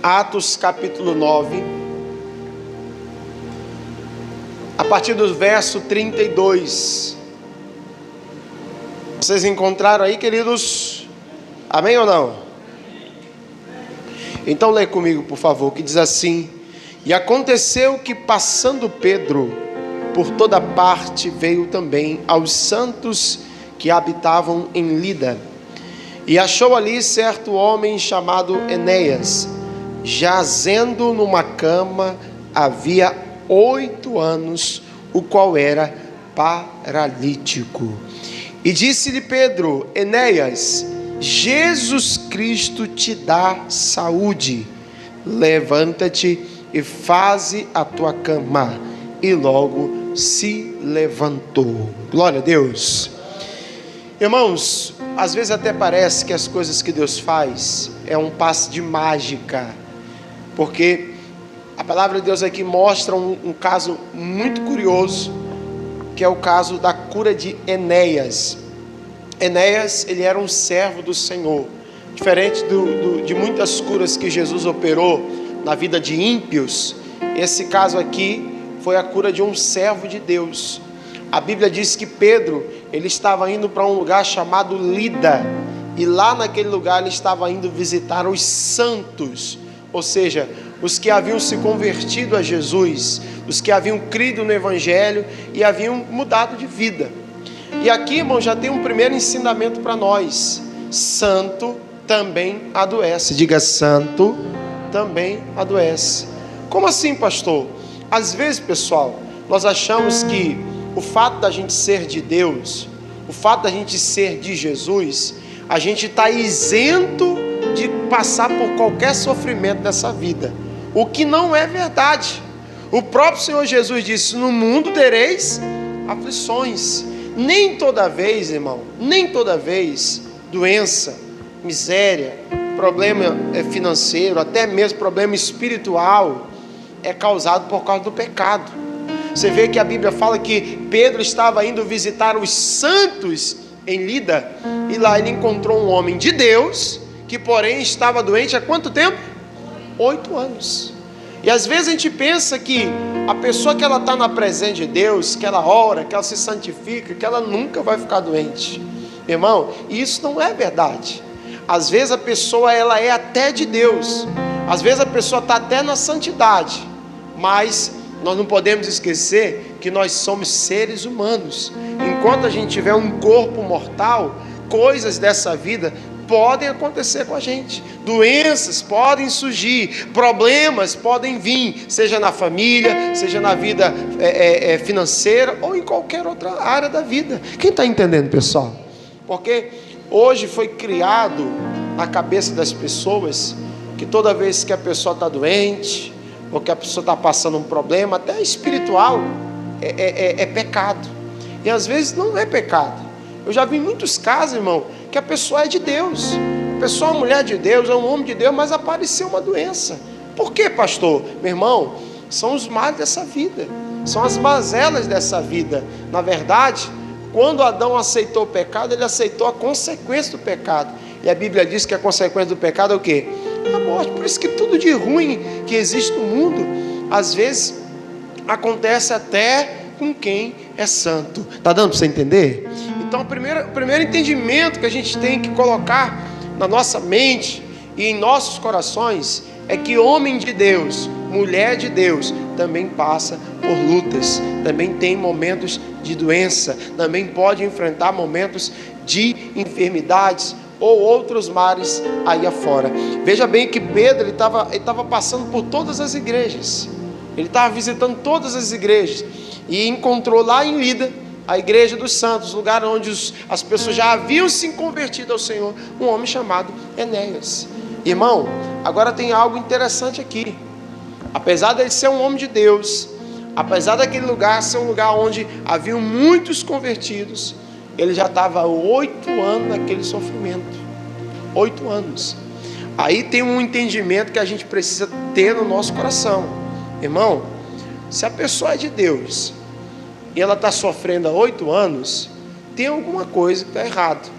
Atos capítulo 9, a partir do verso 32. Vocês encontraram aí, queridos? Amém ou não? Então lê comigo, por favor, que diz assim: E aconteceu que, passando Pedro por toda parte, veio também aos santos que habitavam em Lida, e achou ali certo homem chamado Enéas, jazendo numa cama havia 8 anos, o qual era paralítico. E disse-lhe Pedro: Enéas, Jesus Cristo te dá saúde, levanta-te e faze a tua cama. E logo se levantou. Glória a Deus. Irmãos, às vezes até parece que as coisas que Deus faz é um passe de mágica, porque a palavra de Deus aqui mostra um caso muito curioso, que é o caso da cura de Enéas. Enéas, ele era um servo do Senhor, diferente de muitas curas que Jesus operou na vida de ímpios. Esse caso aqui foi a cura de um servo de Deus. A Bíblia diz que Pedro, ele estava indo para um lugar chamado Lida, e lá naquele lugar ele estava indo visitar os santos, ou seja, os que haviam se convertido a Jesus, os que haviam crido no Evangelho e haviam mudado de vida. E aqui, irmão, já tem um primeiro ensinamento para nós: santo também adoece. Diga: santo também adoece. Como assim, pastor? Às vezes, pessoal, nós achamos que o fato da gente ser de Deus, o fato da gente ser de Jesus, a gente está isento de passar por qualquer sofrimento dessa vida, o que não é verdade. O próprio Senhor Jesus disse: no mundo tereis aflições. Nem toda vez, irmão, nem toda vez doença, miséria, problema financeiro, até mesmo problema espiritual é causado por causa do pecado. Você vê que a Bíblia fala que Pedro estava indo visitar os santos em Lida, e lá ele encontrou um homem de Deus, que porém estava doente há quanto tempo? 8 anos. E às vezes a gente pensa que a pessoa que ela está na presença de Deus, que ela ora, que ela se santifica, que ela nunca vai ficar doente. Irmão, isso não é verdade. Às vezes a pessoa, ela é até de Deus, às vezes a pessoa está até na santidade, mas nós não podemos esquecer que nós somos seres humanos. Enquanto a gente tiver um corpo mortal, coisas dessa vida podem acontecer com a gente, doenças podem surgir, problemas podem vir, seja na família, seja na vida financeira, ou em qualquer outra área da vida. Quem está entendendo, pessoal? Porque hoje foi criado na cabeça das pessoas que toda vez que a pessoa está doente, ou que a pessoa está passando um problema, até espiritual, é pecado. E às vezes não é pecado. Eu já vi muitos casos, irmão, que a pessoa é de Deus, a pessoa é uma mulher de Deus, é um homem de Deus, mas apareceu uma doença. Por quê, pastor? Meu irmão, são os males dessa vida, são as mazelas dessa vida. Na verdade, quando Adão aceitou o pecado, ele aceitou a consequência do pecado. E a Bíblia diz que a consequência do pecado é o quê? A morte. Por isso que tudo de ruim que existe no mundo, às vezes, acontece até com quem é santo. Está dando para você entender? Então, o primeiro entendimento que a gente tem que colocar na nossa mente e em nossos corações é que homem de Deus, mulher de Deus, também passa por lutas, também tem momentos de doença, também pode enfrentar momentos de enfermidades ou outros males aí afora. Veja bem que Pedro ele estava passando por todas as igrejas, ele estava visitando todas as igrejas e encontrou lá em Lida a igreja dos santos, lugar onde as pessoas já haviam se convertido ao Senhor, um homem chamado Enéas. Irmão, agora tem algo interessante aqui. Apesar de ele ser um homem de Deus, apesar daquele lugar ser um lugar onde haviam muitos convertidos, ele já estava 8 anos naquele sofrimento. 8 anos. Aí tem um entendimento que a gente precisa ter no nosso coração. Irmão, se a pessoa é de Deus e ela está sofrendo há 8 anos, tem alguma coisa que está errado.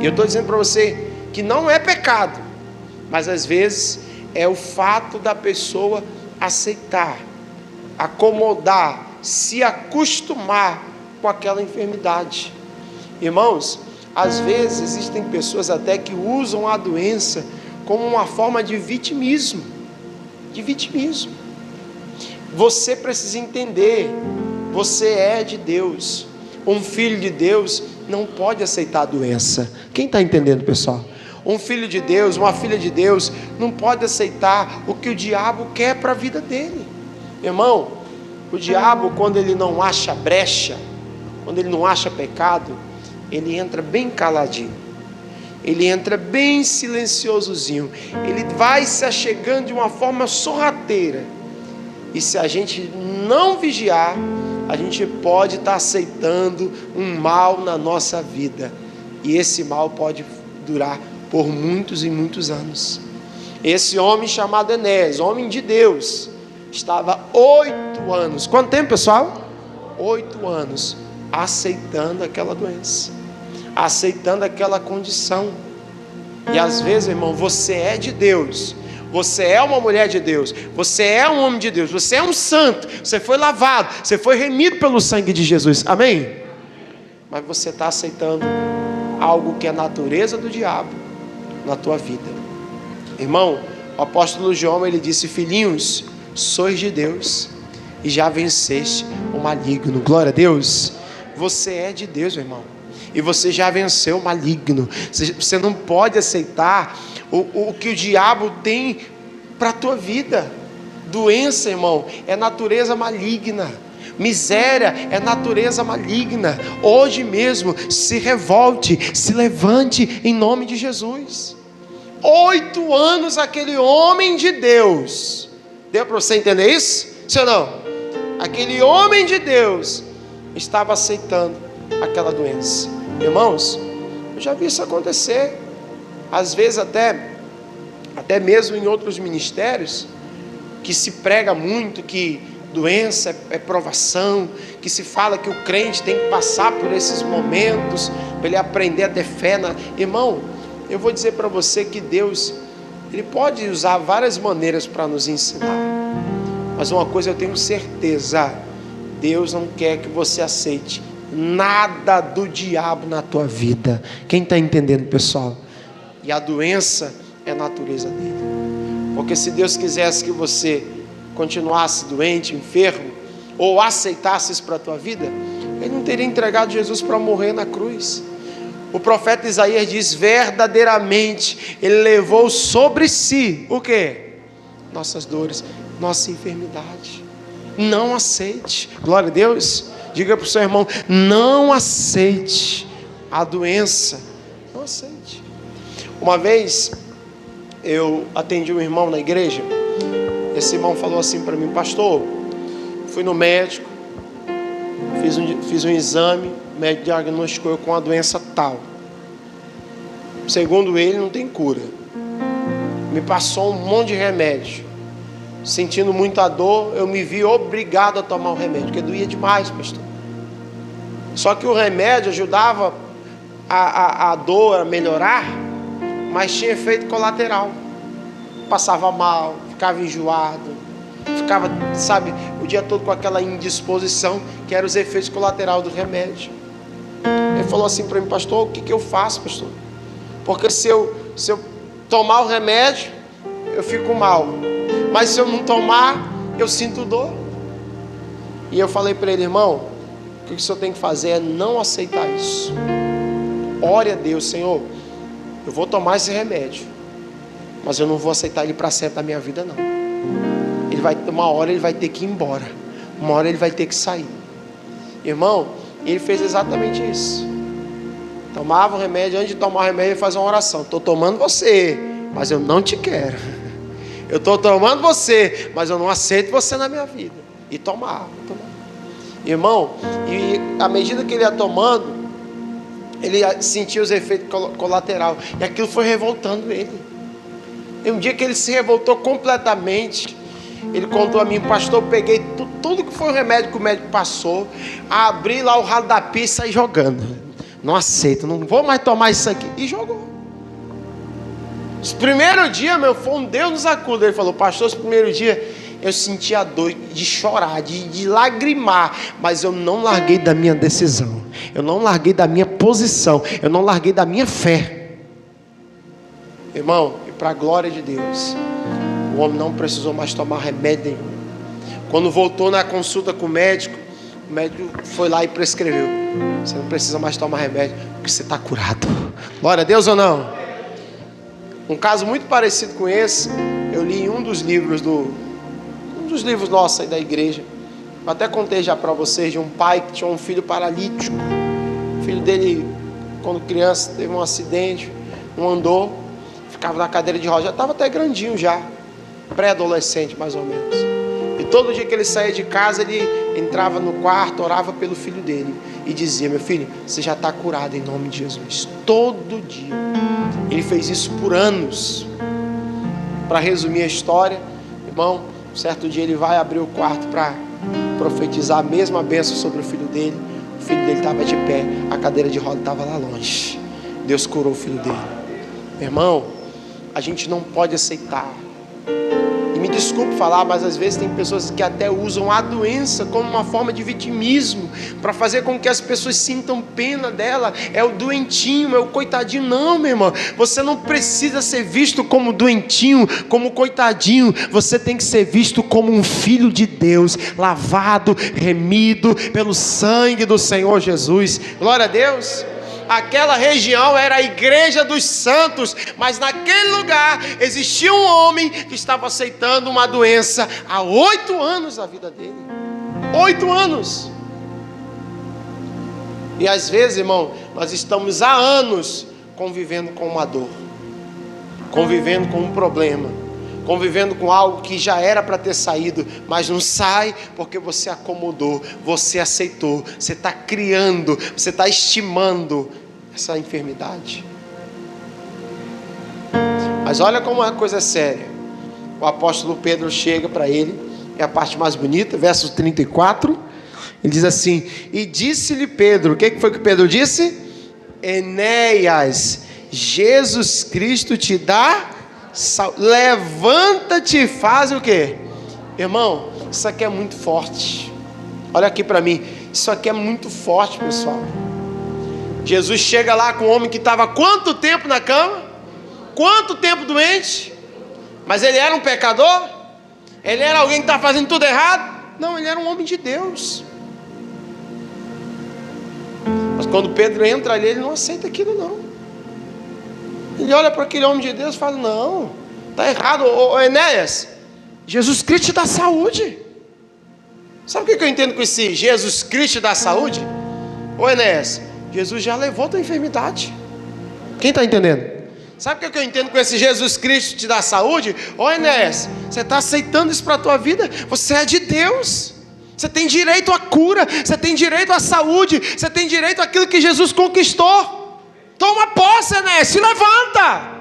E eu estou dizendo para você que não é pecado, mas às vezes é o fato da pessoa aceitar, acomodar, se acostumar com aquela enfermidade. Irmãos, às vezes existem pessoas até que usam a doença como uma forma de vitimismo. Você precisa entender, você é de Deus. Um filho de Deus não pode aceitar a doença. Quem está entendendo, pessoal? Um filho de Deus, uma filha de Deus, não pode aceitar o que o diabo quer para a vida dele. Irmão, o diabo, quando ele não acha brecha, quando ele não acha pecado, ele entra bem caladinho, ele entra bem silenciosozinho, ele vai se achegando de uma forma sorrateira, e se a gente não vigiar, a gente pode estar aceitando um mal na nossa vida, e esse mal pode durar por muitos e muitos anos. Esse homem chamado Enéas, homem de Deus, estava 8 anos, quanto tempo, pessoal? 8 anos, aceitando aquela doença, aceitando aquela condição. E às vezes, irmão, você é de Deus, você é uma mulher de Deus, você é um homem de Deus, você é um santo, você foi lavado, você foi remido pelo sangue de Jesus, amém? Mas você está aceitando algo que é a natureza do diabo na tua vida. Irmão, o apóstolo João, ele disse: filhinhos, sois de Deus e já venceste o maligno. Glória a Deus. Você é de Deus, meu irmão, e você já venceu o maligno. Você não pode aceitar o que o diabo tem para a tua vida. Doença, irmão, é natureza maligna. Miséria é natureza maligna. Hoje mesmo, se revolte, se levante em nome de Jesus. 8 anos aquele homem de Deus. Deu para você entender isso? Sim ou não? Aquele homem de Deus estava aceitando aquela doença. Irmãos, eu já vi isso acontecer. Às vezes até mesmo em outros ministérios, que se prega muito que doença é provação, que se fala que o crente tem que passar por esses momentos para ele aprender a ter fé Irmão, eu vou dizer para você que Deus, Ele pode usar várias maneiras para nos ensinar, mas uma coisa eu tenho certeza: Deus não quer que você aceite nada do diabo na tua vida. Quem está entendendo, pessoal? E a doença é a natureza dele, porque se Deus quisesse que você continuasse doente, enfermo, ou aceitasse isso para a tua vida, Ele não teria entregado Jesus para morrer na cruz. O profeta Isaías diz: verdadeiramente Ele levou sobre si o quê? Nossas dores, nossa enfermidade. Não aceite, glória a Deus. Diga para o seu irmão: não aceite a doença, não aceite. Uma vez eu atendi um irmão na igreja. Esse irmão falou assim para mim: pastor, fui no médico, fiz um exame, o médico diagnosticou eu com uma doença tal. Segundo ele, não tem cura. Me passou um monte de remédio. Sentindo muita dor, eu me vi obrigado a tomar o remédio, porque doía demais, pastor. Só que o remédio ajudava a dor a melhorar, mas tinha efeito colateral. Passava mal, ficava enjoado, ficava, o dia todo com aquela indisposição, que eram os efeitos colaterais do remédio. Ele falou assim para mim: pastor, o que eu faço, pastor? Porque se eu tomar o remédio, eu fico mal, mas se eu não tomar, eu sinto dor. E eu falei para ele: irmão, o que o senhor tem que fazer é não aceitar isso. Ore a Deus: Senhor, eu vou tomar esse remédio, mas eu não vou aceitar ele para sempre na minha vida, não. Uma hora ele vai ter que ir embora, uma hora ele vai ter que sair. Irmão, ele fez exatamente isso. Tomava o remédio, antes de tomar o remédio ele fazia uma oração: estou tomando você, mas eu não te quero. Eu estou tomando você, mas eu não aceito você na minha vida. E tomava. Irmão, e à medida que ele ia tomando, ele sentia os efeitos colaterais, e aquilo foi revoltando ele. E um dia que ele se revoltou completamente, ele contou a mim: pastor, eu peguei tudo que foi o remédio que o médico passou, abri lá o ralo da pia e saí jogando. Não aceito, não vou mais tomar isso aqui. E jogou. Os primeiros dias, foi um Deus nos acuda. Ele falou, pastor, os primeiros dias eu senti a dor de chorar, de lagrimar, mas eu não larguei da minha decisão, eu não larguei da minha posição, eu não larguei da minha fé. Irmão, e para a glória de Deus, o homem não precisou mais tomar remédio nenhum. Quando voltou na consulta com o médico foi lá e prescreveu: você não precisa mais tomar remédio, porque você está curado. Glória a Deus ou não? Um caso muito parecido com esse, eu li em um dos livros nossos aí da igreja. Eu até contei já para vocês de um pai que tinha um filho paralítico. O filho dele, quando criança, teve um acidente, não andou, ficava na cadeira de rodas, já estava até grandinho já, pré-adolescente mais ou menos. E todo dia que ele saía de casa, ele entrava no quarto, orava pelo filho dele e dizia: meu filho, você já está curado em nome de Jesus. Todo dia. Ele fez isso por anos. Para resumir a história, irmão, certo dia ele vai abrir o quarto para profetizar a mesma bênção sobre o filho dele. O filho dele estava de pé, a cadeira de roda estava lá longe. Deus curou o filho dele. Meu irmão, a gente não pode aceitar. E me desculpe falar, mas às vezes tem pessoas que até usam a doença como uma forma de vitimismo, para fazer com que as pessoas sintam pena dela. É o doentinho, é o coitadinho. Não, meu irmão, você não precisa ser visto como doentinho, como coitadinho. Você tem que ser visto como um filho de Deus, lavado, remido pelo sangue do Senhor Jesus. Glória a Deus. Aquela região era a igreja dos santos, mas naquele lugar existia um homem que estava aceitando uma doença há 8 anos da vida dele. 8 anos. E às vezes, irmão, nós estamos há anos convivendo com uma dor, convivendo com um problema, convivendo com algo que já era para ter saído, mas não sai porque você acomodou, você aceitou, você está criando, você está estimando essa enfermidade. Mas olha como uma coisa é séria. O apóstolo Pedro chega para ele, é a parte mais bonita, verso 34, ele diz assim: e disse-lhe Pedro, o que foi que Pedro disse? Enéas, Jesus Cristo te dá levanta-te e faz o quê? Irmão, isso aqui é muito forte. Olha aqui para mim, isso aqui é muito forte, pessoal. Jesus chega lá com um homem que estava quanto tempo na cama? Quanto tempo doente? Mas ele era um pecador? Ele era alguém que estava fazendo tudo errado? Não, ele era um homem de Deus. Mas quando Pedro entra ali, ele não aceita aquilo não. Ele olha para aquele homem de Deus e fala: não, está errado. Ô Enéas, Jesus Cristo te dá saúde. Sabe o que eu entendo com esse Jesus Cristo te dá saúde? Ô Enéas, Jesus já levou a tua enfermidade. Quem está entendendo? Sabe o que eu entendo com esse Jesus Cristo te dá saúde? Ô Enéas, você está aceitando isso para a tua vida? Você é de Deus. Você tem direito à cura, você tem direito à saúde, você tem direito àquilo que Jesus conquistou. Toma posse, Enéas, se levanta.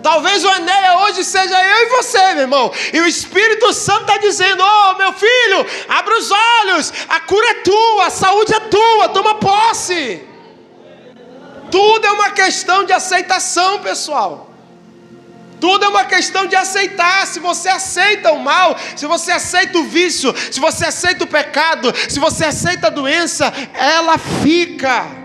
Talvez o Enéas hoje seja eu e você, meu irmão. E o Espírito Santo está dizendo: oh, meu filho, abre os olhos, a cura é tua, a saúde é tua, toma posse. Tudo é uma questão de aceitação, pessoal. Tudo é uma questão de aceitar. Se você aceita o mal, se você aceita o vício, se você aceita o pecado, se você aceita a doença, ela fica.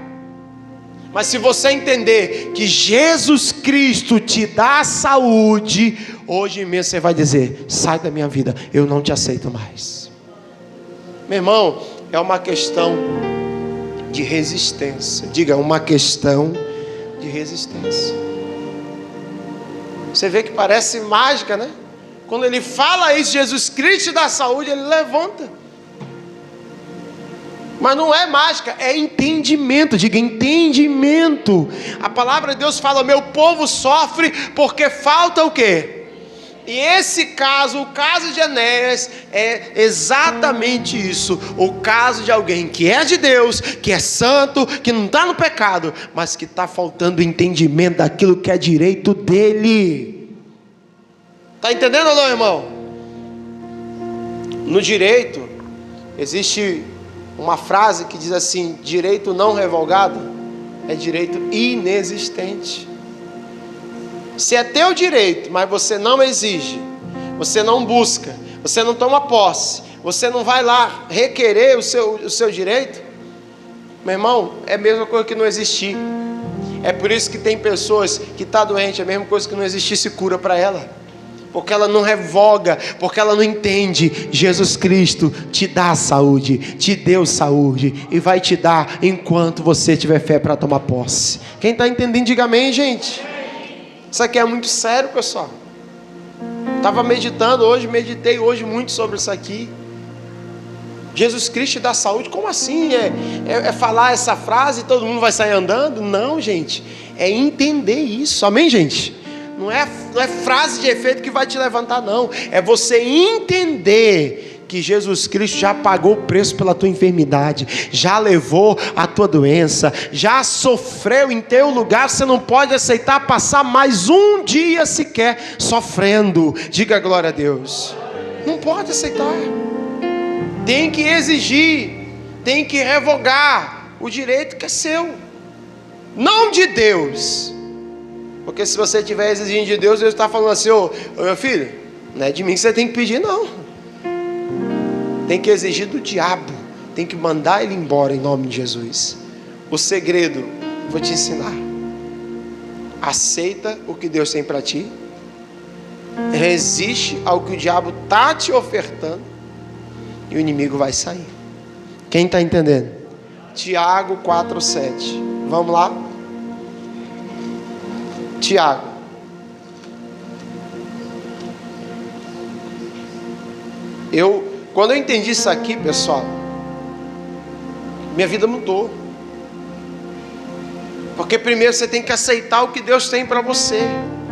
Mas se você entender que Jesus Cristo te dá saúde, hoje mesmo você vai dizer: sai da minha vida, eu não te aceito mais. Meu irmão, é uma questão de resistência. Diga, uma questão de resistência. Você vê que parece mágica, né? Quando ele fala isso, Jesus Cristo te dá saúde, ele levanta. Mas não é mágica, é entendimento. Diga, entendimento. A palavra de Deus fala: meu povo sofre porque falta o quê? E esse caso, o caso de Enéas, é exatamente isso. O caso de alguém que é de Deus, que é santo, que não está no pecado, mas que está faltando entendimento daquilo que é direito dele. Está entendendo ou não, irmão? No direito, existe uma frase que diz assim: direito não revogado é direito inexistente. Se é teu direito, mas você não exige, você não busca, você não toma posse, você não vai lá requerer o seu direito, meu irmão, é a mesma coisa que não existir. É por isso que tem pessoas que estão doentes, é a mesma coisa que não existisse cura para ela. Porque ela não revoga, porque ela não entende. Jesus Cristo te dá saúde, te deu saúde e vai te dar enquanto você tiver fé para tomar posse. Quem está entendendo, diga amém, gente. Isso aqui é muito sério, pessoal. Estava meditando hoje, meditei hoje muito sobre isso aqui. Jesus Cristo dá saúde, como assim? É falar essa frase e todo mundo vai sair andando? Não, gente, é entender isso, amém, gente? Não é frase de efeito que vai te levantar, não. É você entender que Jesus Cristo já pagou o preço pela tua enfermidade, já levou a tua doença, já sofreu em teu lugar. Você não pode aceitar passar mais um dia sequer sofrendo. Diga glória a Deus. Não pode aceitar. Tem que exigir, tem que revogar o direito que é seu, não de Deus. Porque se você estiver exigindo de Deus, Deus está falando assim: ô meu filho, não é de mim que você tem que pedir, não. Tem que exigir do diabo, tem que mandar ele embora em nome de Jesus. O segredo, vou te ensinar. Aceita o que Deus tem para ti, resiste ao que o diabo está te ofertando, e o inimigo vai sair. Quem está entendendo? Tiago 4,7. Vamos lá? Tiago. Quando eu entendi isso aqui, pessoal, minha vida mudou. Porque primeiro você tem que aceitar o que Deus tem para você.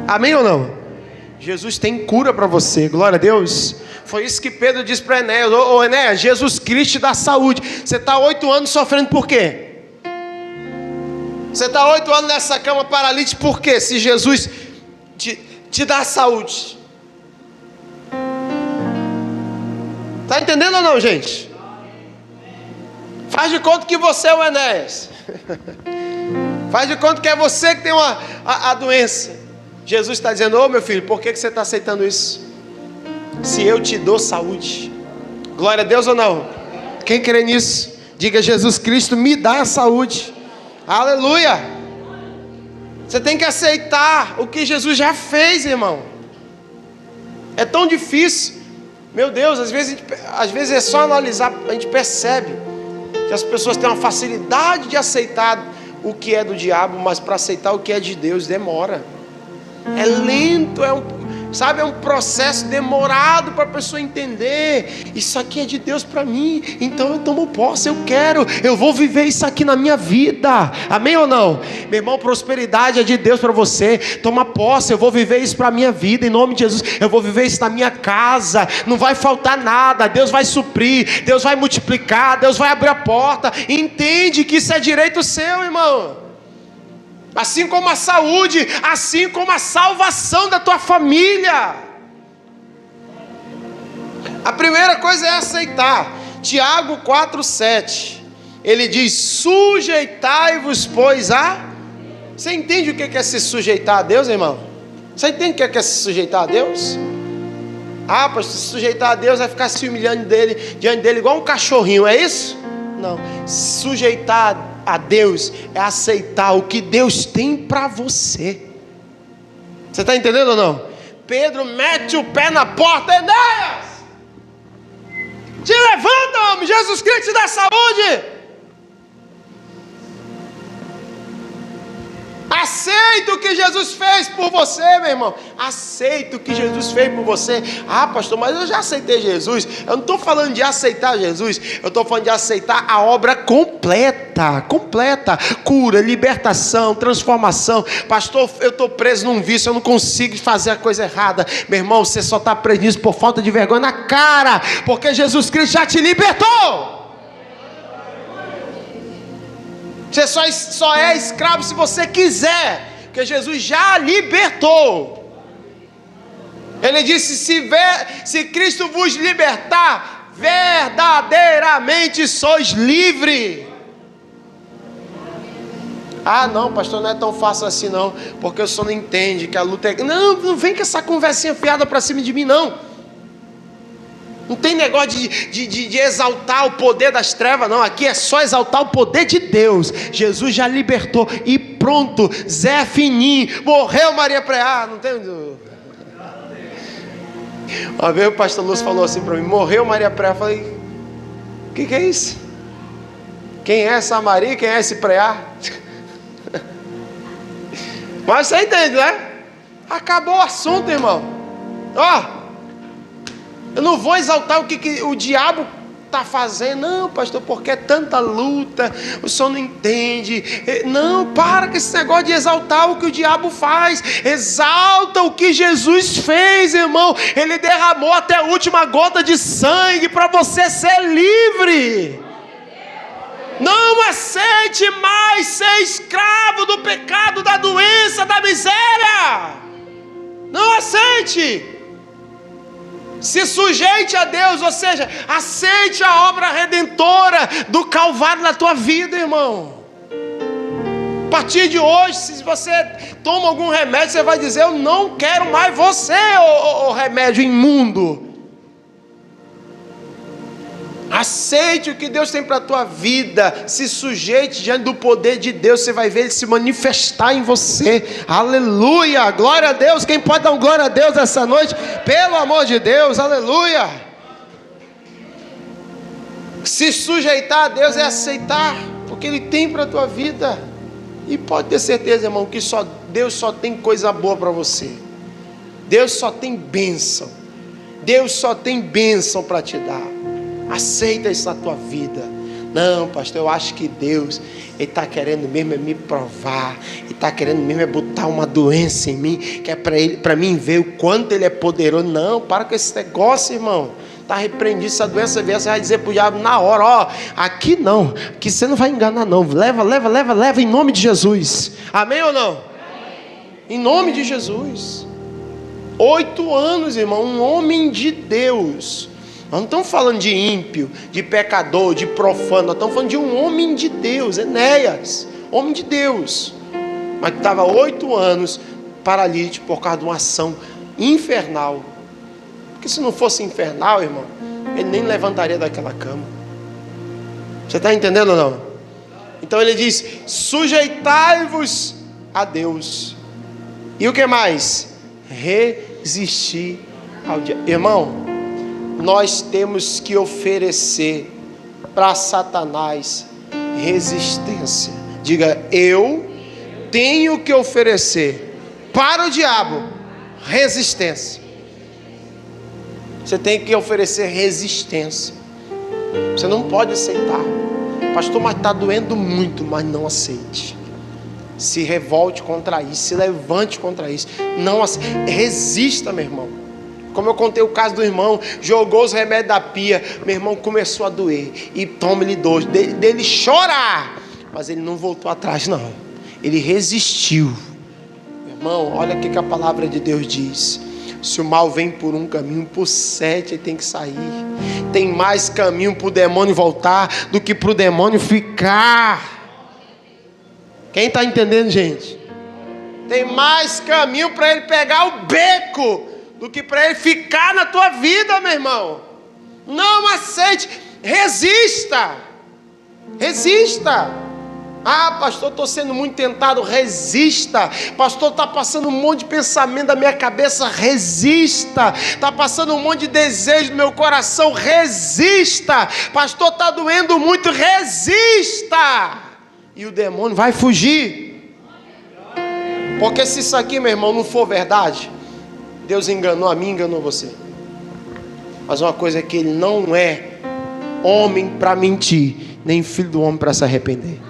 Amém ou não? Jesus tem cura para você, glória a Deus. Foi isso que Pedro disse para Enéas: ô Enéas, Jesus Cristo dá saúde. Você está 8 anos sofrendo por quê? Você está 8 anos nessa cama paralítico por quê? Se Jesus te dá saúde. Está entendendo ou não, gente? Faz de conta que você é o Enéas. Faz de conta que é você que tem a doença. Jesus está dizendo: ô meu filho, por que você está aceitando isso? Se eu te dou saúde. Glória a Deus ou não? Quem crê nisso? Diga: Jesus Cristo me dá a saúde. Aleluia. Você tem que aceitar o que Jesus já fez, irmão. É tão difícil. Meu Deus, às vezes é só analisar, a gente percebe que as pessoas têm uma facilidade de aceitar o que é do diabo, mas para aceitar o que é de Deus demora. É lento, é um processo demorado para a pessoa entender. Isso aqui é de Deus para mim, então eu tomo posse, eu vou viver isso aqui na minha vida. Amém ou não? Meu irmão, prosperidade é de Deus para você. Toma posse, eu vou viver isso para a minha vida, em nome de Jesus. Eu vou viver isso na minha casa, não vai faltar nada. Deus vai suprir, Deus vai multiplicar, Deus vai abrir a porta. Entende que isso é direito seu, irmão. Assim como a saúde, assim como a salvação da tua família. A primeira coisa é aceitar. Tiago 4,7. Ele diz: sujeitai-vos, pois a... Você entende o que é se sujeitar a Deus, irmão? Você entende o que é se sujeitar a Deus? Ah, para se sujeitar a Deus é ficar se humilhando diante dele igual um cachorrinho, é isso? Não. Sujeitar a Deus é aceitar o que Deus tem para você. Você está entendendo ou não? Pedro mete o pé na porta: Enéas, te levanta, homem, Jesus Cristo te dá saúde. Aceita o que Jesus fez por você, meu irmão. Aceita o que Jesus fez por você. Ah, pastor, mas eu já aceitei Jesus. Eu não estou falando de aceitar Jesus, eu estou falando de aceitar a obra completa. Cura, libertação, transformação. Pastor, eu estou preso num vício, eu não consigo fazer a coisa errada. Meu irmão, você só está preso nisso por falta de vergonha na cara, porque Jesus Cristo já te libertou. Você só é escravo se você quiser, porque Jesus já libertou. Ele disse: se Cristo vos libertar, verdadeiramente sois livre. Ah, não, pastor, não é tão fácil assim não, porque o senhor não entende que a luta é... Não vem com essa conversinha fiada para cima de mim, não. Não tem negócio de exaltar o poder das trevas, não. Aqui é só exaltar o poder de Deus. Jesus já libertou e pronto. Zé Fininho, morreu Maria Preá. Não tem... Uma vez o pastor Lúcio falou assim para mim: morreu Maria Preá. Eu falei: o que é isso? Quem é essa Maria? Quem é esse Preá? Mas você entende, né? Acabou o assunto, irmão. Ó, eu não vou exaltar o que o diabo está fazendo. Não, pastor, porque é tanta luta, o senhor não entende. Não, para com esse negócio de exaltar o que o diabo faz. Exalta o que Jesus fez, irmão. Ele derramou até a última gota de sangue para você ser livre. Não aceite mais ser escravo do pecado, da doença, da miséria. Não aceite. Se sujeite a Deus, ou seja, aceite a obra redentora do Calvário na tua vida, irmão. A partir de hoje, se você toma algum remédio, você vai dizer: eu não quero mais você, ô remédio imundo. Aceite o que Deus tem para a tua vida. Se sujeite diante do poder de Deus. Você vai ver Ele se manifestar em você. Aleluia, glória a Deus. Quem pode dar um glória a Deus essa noite? Pelo amor de Deus, aleluia. Se sujeitar a Deus é aceitar o que Ele tem para a tua vida. E pode ter certeza, irmão, que Deus só tem coisa boa para você. Deus só tem bênção. Deus só tem bênção para te dar. Aceita isso na tua vida. Não, pastor, eu acho que Deus, Ele está querendo mesmo me provar. Ele está querendo mesmo botar uma doença em mim, que é para mim ver o quanto Ele é poderoso. Não, para com esse negócio, irmão. Está repreendido. Se a doença vier, você vai dizer para o diabo na hora: ó, aqui não, aqui você não vai enganar não. Leva em nome de Jesus. Amém ou não? Em nome de Jesus. 8 anos, irmão, um homem de Deus. Nós não estamos falando de ímpio, de pecador, de profano. Nós estamos falando de um homem de Deus, Enéas, homem de Deus, mas que estava 8 anos paralítico por causa de uma ação infernal. Porque se não fosse infernal, irmão, ele nem levantaria daquela cama. Você está entendendo ou não? Então ele diz: sujeitai-vos a Deus. E o que mais? Resistir ao diabo. Irmão, nós temos que oferecer para Satanás resistência. Diga: eu tenho que oferecer para o diabo resistência. Você tem que oferecer resistência. Você não pode aceitar. Pastor, mas está doendo muito. Mas não aceite. Se revolte contra isso. Se levante contra isso. Não aceite. Resista, meu irmão. Como eu contei o caso do irmão, jogou os remédios da pia, meu irmão começou a doer, e toma-lhe dor, dele chorar, mas ele não voltou atrás não, ele resistiu. Meu irmão, olha o que a palavra de Deus diz: se o mal vem por um caminho, por 7 ele tem que sair. Tem mais caminho para o demônio voltar do que para o demônio ficar. Quem está entendendo, gente? Tem mais caminho para ele pegar o beco do que para ele ficar na tua vida, meu irmão. Não aceite, resista. Ah, pastor, estou sendo muito tentado. Resista. Pastor, está passando um monte de pensamento da minha cabeça. Resista. Está passando um monte de desejo do meu coração. Resista. Pastor, está doendo muito. Resista. E o demônio vai fugir. Porque se isso aqui, meu irmão, não for verdade, Deus enganou a mim, enganou você. Mas uma coisa é que Ele não é homem para mentir, nem filho do homem para se arrepender.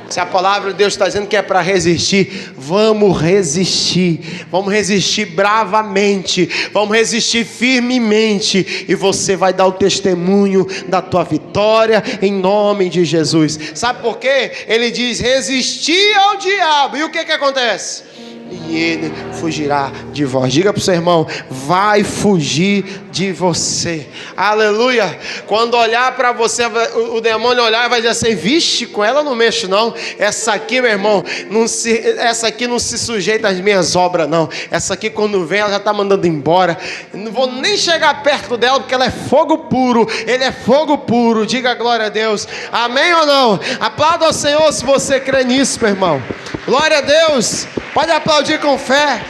Se a palavra de Deus está dizendo que é para resistir, vamos resistir. Vamos resistir bravamente. Vamos resistir firmemente. E você vai dar o testemunho da tua vitória em nome de Jesus. Sabe por quê? Ele diz: resistir ao diabo. E o que acontece? e ele fugirá de vós. Diga para o seu irmão: vai fugir de você. Aleluia. Quando olhar para você, o demônio olhar e vai dizer assim: vixe, com ela não mexo não. Essa aqui, meu irmão, essa aqui não se sujeita às minhas obras não. Essa aqui, quando vem, ela já está mandando embora. Eu não vou nem chegar perto dela, porque ela é fogo puro. Ele é fogo puro. Diga glória a Deus. Amém ou não? Aplauda ao Senhor se você crê nisso, meu irmão. Glória a Deus. Pode aplaudir com fé.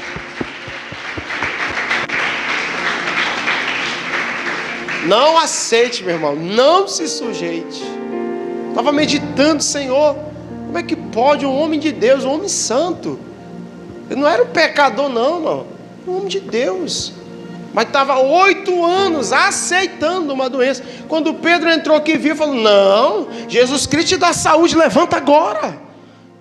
Não aceite, meu irmão. Não se sujeite. Estava meditando: Senhor, como é que pode um homem de Deus, um homem santo? Ele não era um pecador não, irmão. Um homem de Deus. Mas estava 8 anos aceitando uma doença. Quando Pedro entrou aqui e viu, falou: não, Jesus Cristo te dá saúde, levanta agora.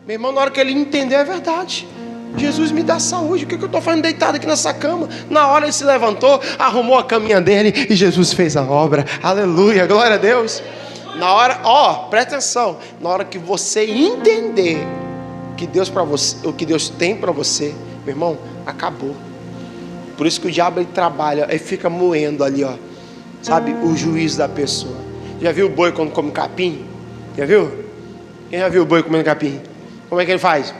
Meu irmão, na hora que ele entendeu, é verdade. Jesus me dá saúde. O que eu estou fazendo deitado aqui nessa cama? Na hora ele se levantou, arrumou a caminha dele e Jesus fez a obra. Aleluia, glória a Deus. Na hora, presta atenção. Na hora que você entender que Deus para você, o que Deus tem para você, meu irmão, acabou. Por isso que o diabo ele trabalha, ele fica moendo ali, sabe, o juízo da pessoa. Já viu o boi quando come capim? Já viu? Quem já viu o boi comendo capim? Como é que ele faz?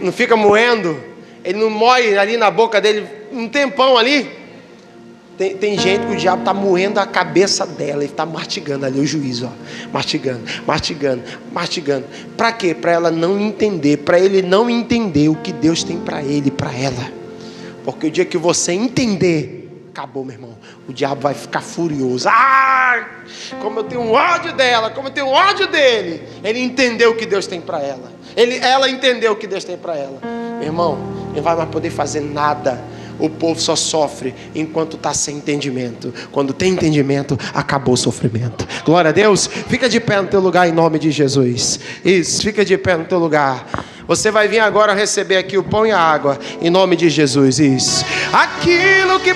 Não fica moendo? Ele não moe ali na boca dele um tempão ali? Tem gente que o diabo está moendo a cabeça dela. Ele está mastigando ali o juízo, mastigando. Para quê? Para ela não entender, para ele não entender o que Deus tem para ele e para ela. Porque o dia que você entender, acabou, meu irmão. O diabo vai ficar furioso. Como eu tenho ódio dela, como eu tenho ódio dele. Ele entendeu o que Deus tem para ela. Ela entendeu o que Deus tem para ela. Meu irmão, ele não vai mais poder fazer nada. O povo só sofre enquanto está sem entendimento. Quando tem entendimento, acabou o sofrimento. Glória a Deus. Fica de pé no teu lugar em nome de Jesus. Isso, fica de pé no teu lugar. Você vai vir agora receber aqui o pão e a água em nome de Jesus. Isso. Aquilo que